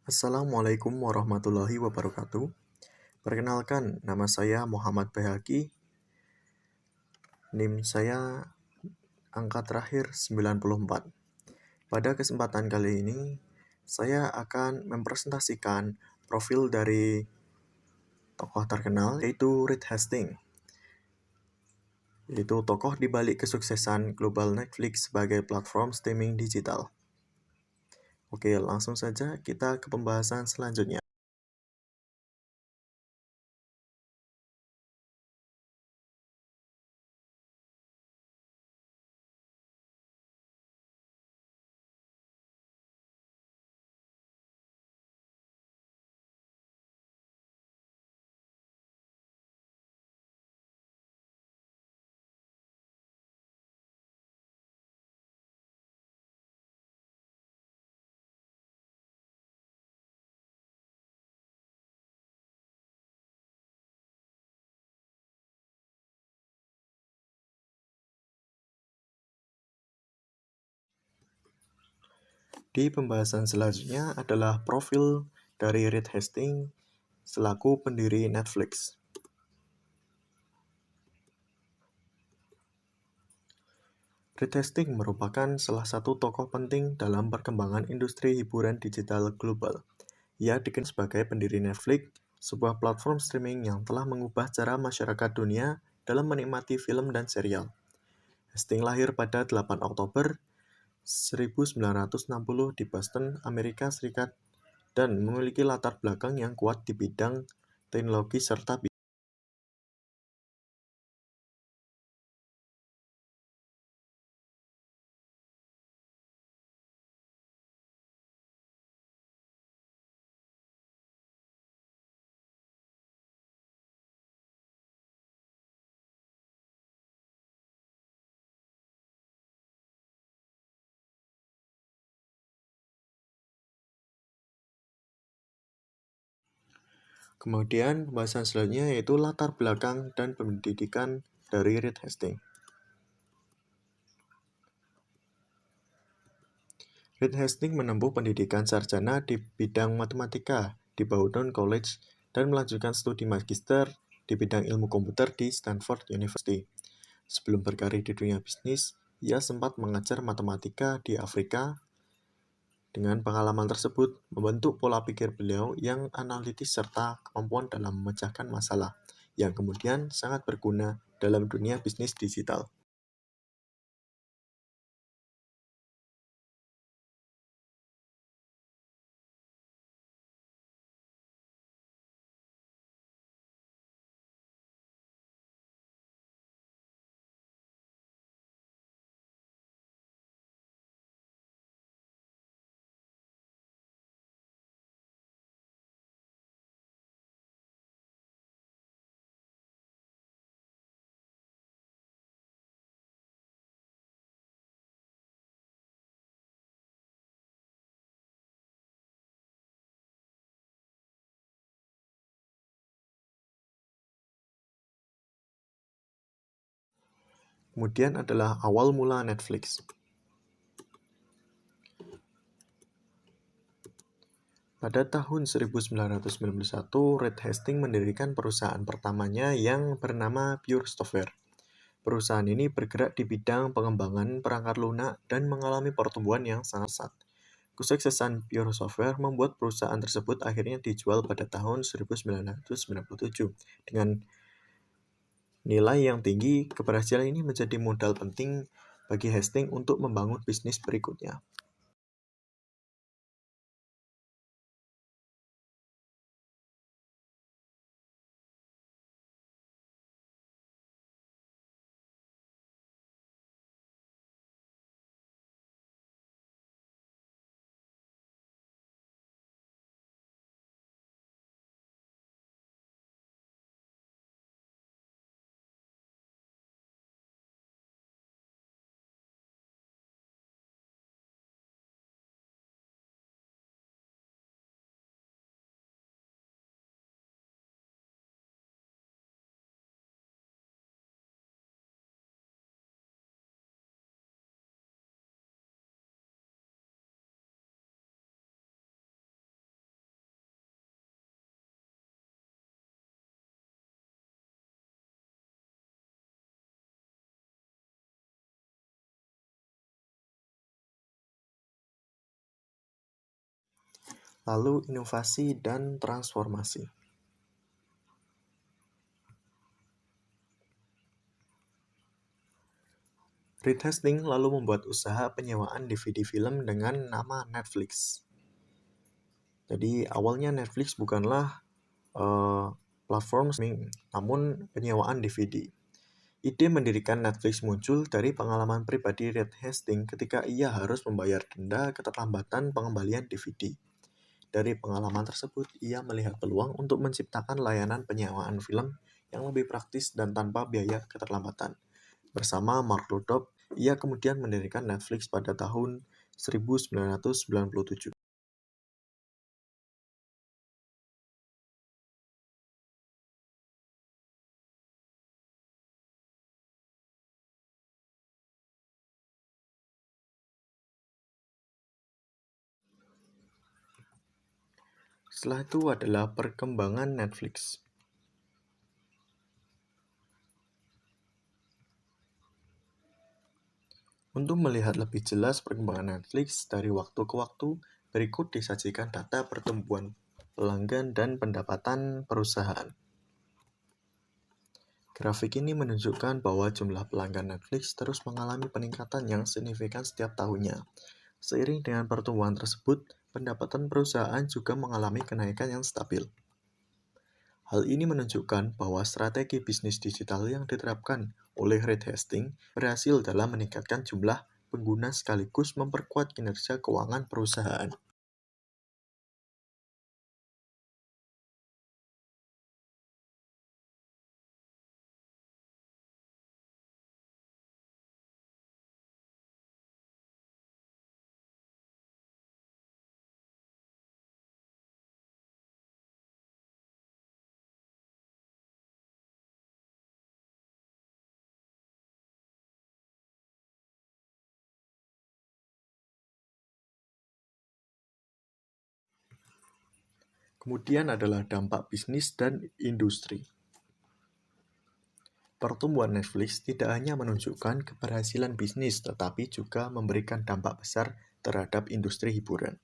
Assalamualaikum warahmatullahi wabarakatuh. Perkenalkan, nama saya Muhammad Bayhaqi. NIM saya angka terakhir 94. Pada kesempatan kali ini, saya akan mempresentasikan profil dari tokoh terkenal, yaitu Reed Hastings, yaitu tokoh di balik kesuksesan global Netflix sebagai platform streaming digital. Oke, langsung saja kita ke pembahasan selanjutnya. Di pembahasan selanjutnya adalah profil dari Reed Hastings selaku pendiri Netflix. Reed Hastings merupakan salah satu tokoh penting dalam perkembangan industri hiburan digital global. Ia dikenal sebagai pendiri Netflix, sebuah platform streaming yang telah mengubah cara masyarakat dunia dalam menikmati film dan serial. Hastings lahir pada 8 Oktober 1960 di Boston, Amerika Serikat, dan memiliki latar belakang yang kuat di bidang teknologi serta Kemudian pembahasan selanjutnya yaitu latar belakang dan pendidikan dari Reed Hastings. Reed Hastings menempuh pendidikan sarjana di bidang matematika di Bowdoin College dan melanjutkan studi magister di bidang ilmu komputer di Stanford University. Sebelum berkarir di dunia bisnis, ia sempat mengajar matematika di Afrika. Dengan pengalaman tersebut, membentuk pola pikir beliau yang analitis serta kemampuan dalam memecahkan masalah, yang kemudian sangat berguna dalam dunia bisnis digital. Kemudian adalah awal mula Netflix. Pada tahun 1991, Reed Hastings mendirikan perusahaan pertamanya yang bernama Pure Software. Perusahaan ini bergerak di bidang pengembangan perangkat lunak dan mengalami pertumbuhan yang sangat pesat. Kesuksesan Pure Software membuat perusahaan tersebut akhirnya dijual pada tahun 1997. Dengan nilai yang tinggi, keberhasilan ini menjadi modal penting bagi Hastings untuk membangun bisnis berikutnya. lalu inovasi dan transformasi. Reed Hastings lalu membuat usaha penyewaan DVD film dengan nama Netflix. Jadi awalnya Netflix bukanlah platform streaming, namun penyewaan DVD. Ide mendirikan Netflix muncul dari pengalaman pribadi Reed Hastings ketika ia harus membayar denda keterlambatan pengembalian DVD. Dari pengalaman tersebut, ia melihat peluang untuk menciptakan layanan penyewaan film yang lebih praktis dan tanpa biaya keterlambatan. Bersama Mark Lothrop, ia kemudian mendirikan Netflix pada tahun 1997. Setelah itu adalah perkembangan Netflix. Untuk melihat lebih jelas perkembangan Netflix dari waktu ke waktu, berikut disajikan data pertumbuhan pelanggan dan pendapatan perusahaan. Grafik ini menunjukkan bahwa jumlah pelanggan Netflix terus mengalami peningkatan yang signifikan setiap tahunnya. Seiring dengan pertumbuhan tersebut, pendapatan perusahaan juga mengalami kenaikan yang stabil. Hal ini menunjukkan bahwa strategi bisnis digital yang diterapkan oleh Reed Hastings berhasil dalam meningkatkan jumlah pengguna sekaligus memperkuat kinerja keuangan perusahaan. Kemudian adalah dampak bisnis dan industri. Pertumbuhan Netflix tidak hanya menunjukkan keberhasilan bisnis, tetapi juga memberikan dampak besar terhadap industri hiburan.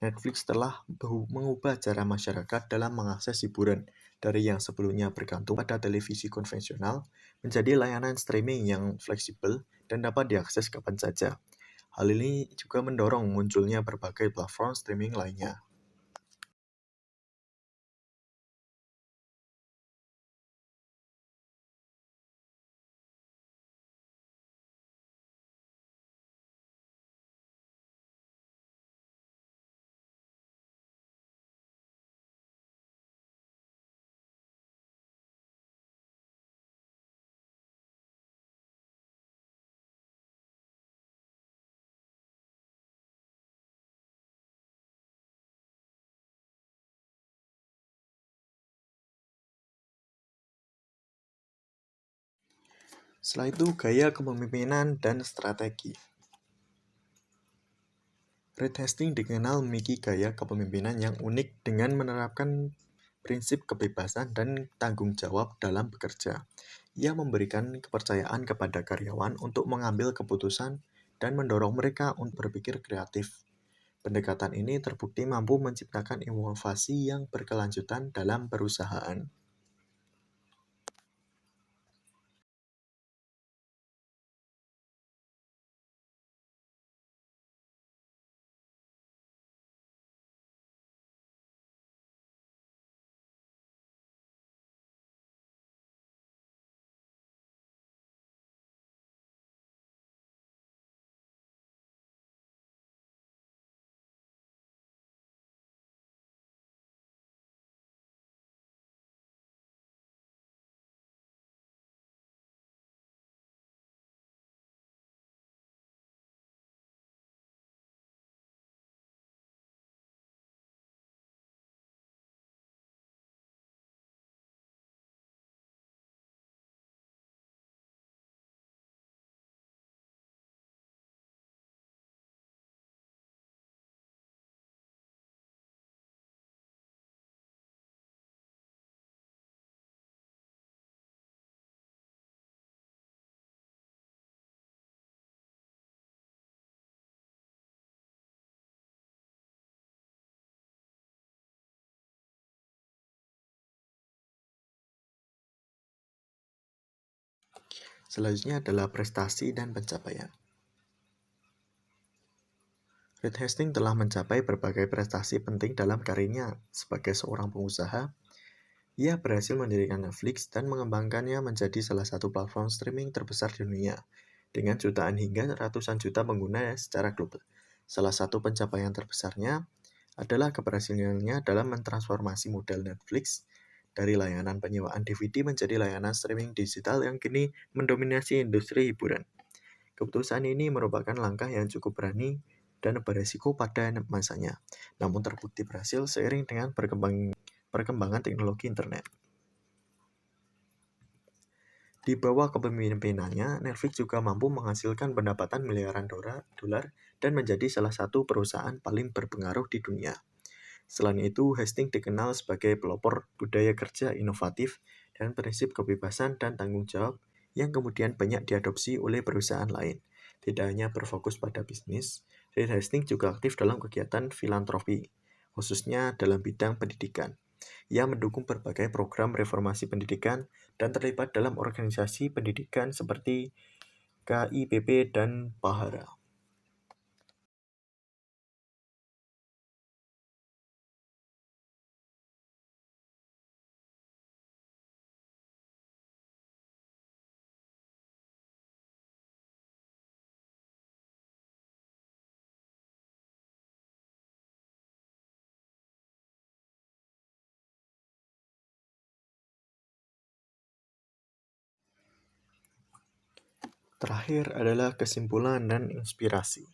Netflix telah mengubah cara masyarakat dalam mengakses hiburan dari yang sebelumnya bergantung pada televisi konvensional menjadi layanan streaming yang fleksibel dan dapat diakses kapan saja. Hal ini juga mendorong munculnya berbagai platform streaming lainnya. Setelah itu, gaya kepemimpinan dan strategi. Reed Hastings dikenal memiliki gaya kepemimpinan yang unik dengan menerapkan prinsip kebebasan dan tanggung jawab dalam bekerja. Ia memberikan kepercayaan kepada karyawan untuk mengambil keputusan dan mendorong mereka untuk berpikir kreatif. Pendekatan ini terbukti mampu menciptakan inovasi yang berkelanjutan dalam perusahaan. Selanjutnya adalah prestasi dan pencapaian. Reed Hastings telah mencapai berbagai prestasi penting dalam karirnya sebagai seorang pengusaha. Ia berhasil mendirikan Netflix dan mengembangkannya menjadi salah satu platform streaming terbesar di dunia, dengan jutaan hingga ratusan juta pengguna secara global. Salah satu pencapaian terbesarnya adalah keberhasilannya dalam mentransformasi model Netflix dari layanan penyewaan DVD menjadi layanan streaming digital yang kini mendominasi industri hiburan. Keputusan ini merupakan langkah yang cukup berani dan beresiko pada masanya, namun terbukti berhasil seiring dengan perkembangan teknologi internet. Di bawah kepemimpinannya, Netflix juga mampu menghasilkan pendapatan miliaran dolar dan menjadi salah satu perusahaan paling berpengaruh di dunia. Selain itu, Hastings dikenal sebagai pelopor budaya kerja inovatif dan prinsip kebebasan dan tanggung jawab yang kemudian banyak diadopsi oleh perusahaan lain. Tidak hanya berfokus pada bisnis, Reed Hastings juga aktif dalam kegiatan filantropi, khususnya dalam bidang pendidikan. Ia mendukung berbagai program reformasi pendidikan dan terlibat dalam organisasi pendidikan seperti KIPP dan PAHARA. Terakhir adalah kesimpulan dan inspirasi.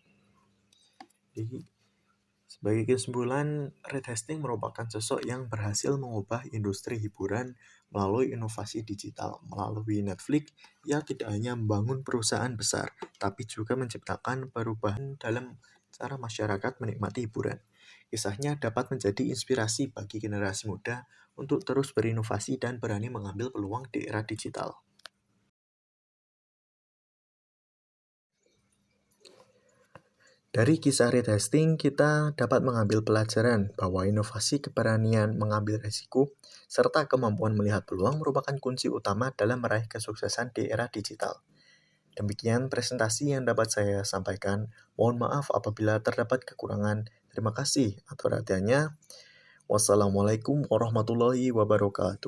Sebagai kesimpulan, Reed Hastings merupakan sosok yang berhasil mengubah industri hiburan melalui inovasi digital. Melalui Netflix, ia tidak hanya membangun perusahaan besar, tapi juga menciptakan perubahan dalam cara masyarakat menikmati hiburan. Kisahnya dapat menjadi inspirasi bagi generasi muda untuk terus berinovasi dan berani mengambil peluang di era digital. Dari kisah Reed Hastings, kita dapat mengambil pelajaran bahwa inovasi, keberanian mengambil risiko, serta kemampuan melihat peluang merupakan kunci utama dalam meraih kesuksesan di era digital. Demikian presentasi yang dapat saya sampaikan. Mohon maaf apabila terdapat kekurangan. Terima kasih atas perhatiannya. Wassalamualaikum warahmatullahi wabarakatuh.